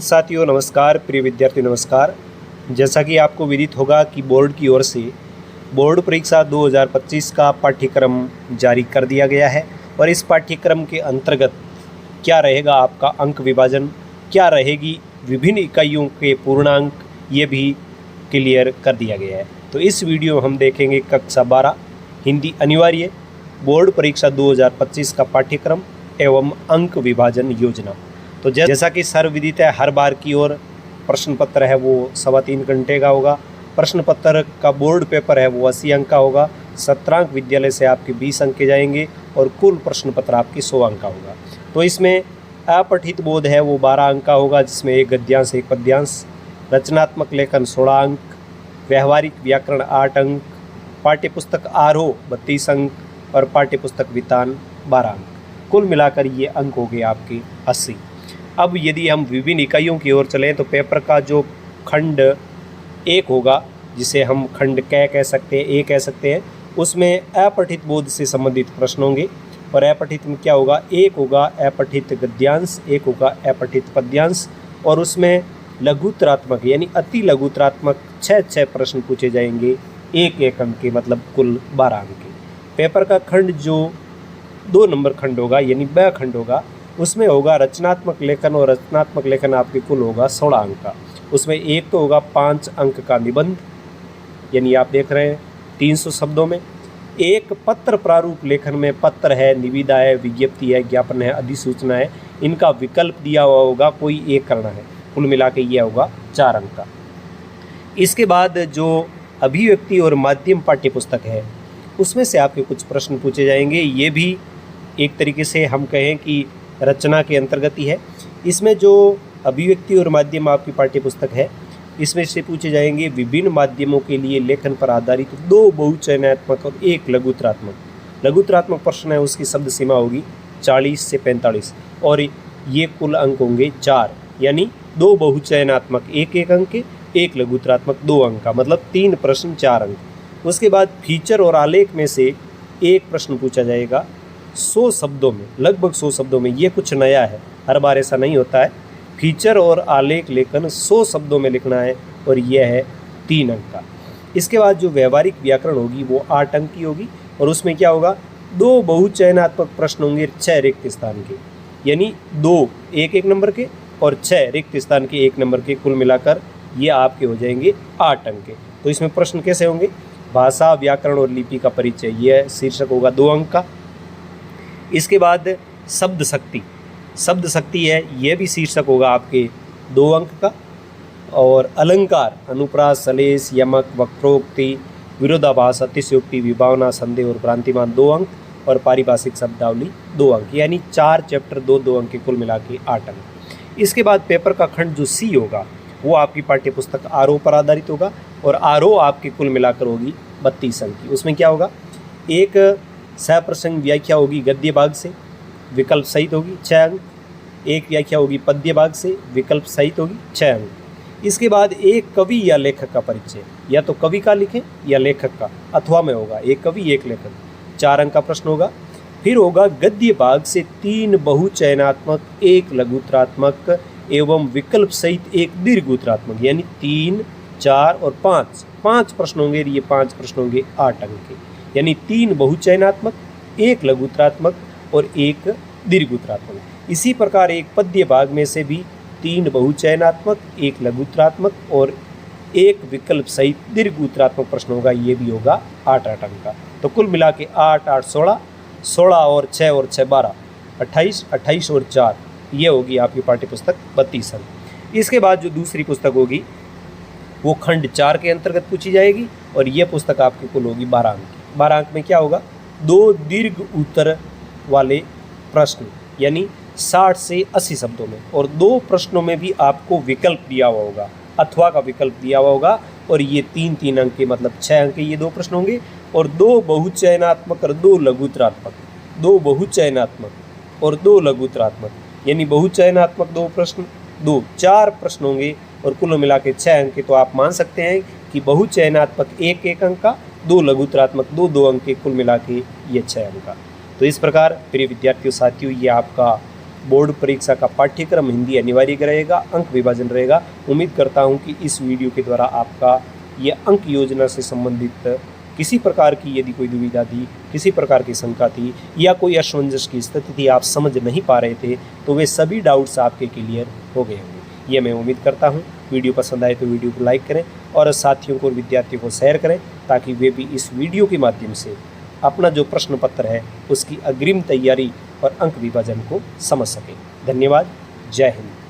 साथियों नमस्कार, प्रिय विद्यार्थी नमस्कार। जैसा कि आपको विदित होगा कि बोर्ड की ओर से बोर्ड परीक्षा 2025 का पाठ्यक्रम जारी कर दिया गया है और इस पाठ्यक्रम के अंतर्गत क्या रहेगा आपका अंक विभाजन, क्या रहेगी विभिन्न इकाइयों के पूर्णांक, ये भी क्लियर कर दिया गया है। तो इस वीडियो में हम देखेंगे कक्षा 12 हिंदी अनिवार्य बोर्ड परीक्षा 2025 का पाठ्यक्रम एवं अंक विभाजन योजना। तो जैसा कि सर्वविदित है, हर बार की ओर प्रश्न पत्र है वो 3.25 घंटे का होगा। प्रश्न पत्र का बोर्ड पेपर है वो 80 अंक का होगा। सत्रांक विद्यालय से आपके 20 अंक के जाएंगे और कुल प्रश्न पत्र आपके 100 अंक का होगा। तो इसमें अपठित बोध है वो 12 अंक का होगा, जिसमें एक गद्यांश एक पद्यांश, रचनात्मक लेखन 16 अंक, व्यवहारिक व्याकरण 8 अंक, पाठ्यपुस्तक आरोह 32 अंक और पाठ्यपुस्तक वितान 12 अंक। कुल मिलाकर ये अंक हो गए आपके 80। अब यदि हम विभिन्न इकाइयों की ओर चलें तो पेपर का जो खंड 1 होगा, जिसे हम खंड क कह सकते हैं, ए कह सकते हैं, उसमें अपठित बोध से संबंधित प्रश्न होंगे। और अपठित में क्या होगा, एक होगा अपठित गद्यांश, एक होगा अपठित पद्यांश और उसमें लघुतरात्मक यानी अति लघुतरात्मक 6 प्रश्न पूछे जाएंगे, एक अंक के, मतलब कुल 12 अंक के। पेपर का खंड जो 2 नंबर खंड होगा यानी ब खंड होगा, उसमें होगा रचनात्मक लेखन और रचनात्मक लेखन आपके कुल होगा 16 अंक का। उसमें एक तो होगा 5 अंक का निबंध, यानी आप देख रहे हैं 300 शब्दों में। एक पत्र प्रारूप लेखन में पत्र है, निविदा है, विज्ञप्ति है, ज्ञापन है, अधिसूचना है, इनका विकल्प दिया हुआ होगा, कोई एक करना है। कुल मिला के यह होगा 4 अंक का। इसके बाद जो अभिव्यक्ति और माध्यम पाठ्यपुस्तक है, उसमें से आपके कुछ प्रश्न पूछे जाएंगे। ये भी एक तरीके से हम कहें कि रचना के अंतर्गत ही है। इसमें जो अभिव्यक्ति और माध्यम आपकी पाठ्यपुस्तक है, इसमें से पूछे जाएंगे विभिन्न माध्यमों के लिए लेखन पर आधारित 2 बहुचयनात्मक और 1 लघुतरात्मक। लघुतरात्मक प्रश्न है, उसकी शब्द सीमा होगी 40 से 45 और ये कुल अंक होंगे 4, यानी 2 बहुचयनात्मक 1 अंक के, 1 लघुतरात्मक 2 अंक का, मतलब 3 प्रश्न 4 अंक। उसके बाद फीचर और आलेख में से एक प्रश्न पूछा जाएगा 100 शब्दों में, लगभग 100 शब्दों में। ये कुछ नया है, हर बार ऐसा नहीं होता है। फीचर और आलेख लेखन 100 शब्दों में लिखना है और यह है 3 अंक का। इसके बाद जो व्यवहारिक व्याकरण होगी वो 8 अंक की होगी और उसमें क्या होगा, 2 बहुचयनात्मक प्रश्न होंगे 6 रिक्त स्थान के, यानी 2 1 नंबर के और 6 रिक्त स्थान के 1 नंबर के। कुल मिलाकर ये आपके हो जाएंगे 8 अंक के। तो इसमें प्रश्न कैसे होंगे, भाषा, व्याकरण और लिपि का परिचय, यह शीर्षक होगा 2 अंक का। इसके बाद शब्द शक्ति, शब्द शक्ति है, यह भी शीर्षक होगा आपके 2 अंक का। और अलंकार, अनुप्रास, सलेश, यमक, वक्रोक्ति, विरोधाभास, अतिशयोक्ति, विभावना, संदेह और भ्रांतिमान 2 अंक और पारिभाषिक शब्दावली 2 अंक, यानी 4 चैप्टर 2 अंक के, कुल मिला के 8 अंक। इसके बाद पेपर का खंड जो सी होगा वो आपकी पाठ्यपुस्तक आरोह पर आधारित होगा और आरोह आपकी कुल मिलाकर होगी 32 अंक की। उसमें क्या होगा, एक सप्रसंग व्याख्या होगी गद्य भाग से, विकल्प सहित होगी 6 अंक। एक व्याख्या होगी पद्य भाग से, विकल्प सहित होगी 6 अंक। इसके बाद एक कवि या लेखक का परिचय, या तो कवि का लिखें या लेखक का, अथवा में होगा एक कवि एक लेखक, 4 अंक का प्रश्न होगा। फिर होगा गद्य भाग से 3 बहुचयनात्मक, 1 लघुतरात्मक एवं विकल्प सहित 1 दीर्घोत्तरात्मक, यानी 3, 4 और 5 प्रश्न होंगे। ये 5 प्रश्न होंगे 8 अंक के, यानी 3 बहुचयनात्मक, 1 लघुतरात्मक और 1 दीर्घोत्तरात्मक। इसी प्रकार एक पद्य भाग में से भी 3 बहुचयनात्मक, 1 लघुतरात्मक और 1 विकल्प सहित दीर्घोत्तरात्मक प्रश्न होगा। ये भी होगा 8 अंक का। तो कुल मिला के 8 8 16, 16 और 6 और 6 12, 28, 28 और 4, ये होगी आपकी पाठ्यपुस्तक 32 अंक। इसके बाद जो दूसरी पुस्तक होगी वो खंड 4 के अंतर्गत पूछी जाएगी और ये पुस्तक आपकी कुल होगी 12 अंक की। 12 अंक में क्या होगा, 2 दीर्घ उत्तर वाले प्रश्न, यानी 60 से 80 शब्दों में, और 2 प्रश्नों में भी आपको विकल्प दिया हुआ होगा, अथवा का विकल्प दिया हुआ होगा और ये 3 अंक के, मतलब 6 अंक के ये 2 प्रश्न होंगे। और 2 बहुचयनात्मक और 2 लघुतरात्मक, 2 बहुचयनात्मक और 2 लघुतरात्मक, यानी बहुचयनात्मक 2 प्रश्न, 4 प्रश्न होंगे और कुल मिला के 6 अंक के। तो आप मान सकते हैं कि बहुचयनात्मक 1 अंक का, 2 लघुतरात्मक 2 अंक के, कुल मिला के ये 6 अंक का। तो इस प्रकार प्रिय विद्यार्थियों साथियों, ये आपका बोर्ड परीक्षा का पाठ्यक्रम हिंदी अनिवार्य रहेगा, अंक विभाजन रहेगा। उम्मीद करता हूं कि इस वीडियो के द्वारा आपका ये अंक योजना से संबंधित किसी प्रकार की यदि कोई दुविधा थी, किसी प्रकार की शंका थी या कोई असमंजस की स्थिति थी, आप समझ नहीं पा रहे थे, तो वे सभी डाउट्स आपके क्लियर हो गए होंगे, ये मैं उम्मीद करता हूँ। वीडियो पसंद आए तो वीडियो को लाइक करें और साथियों को और विद्यार्थियों को शेयर करें, ताकि वे भी इस वीडियो के माध्यम से अपना जो प्रश्न पत्र है उसकी अग्रिम तैयारी और अंक विभाजन को समझ सकें। धन्यवाद। जय हिंद।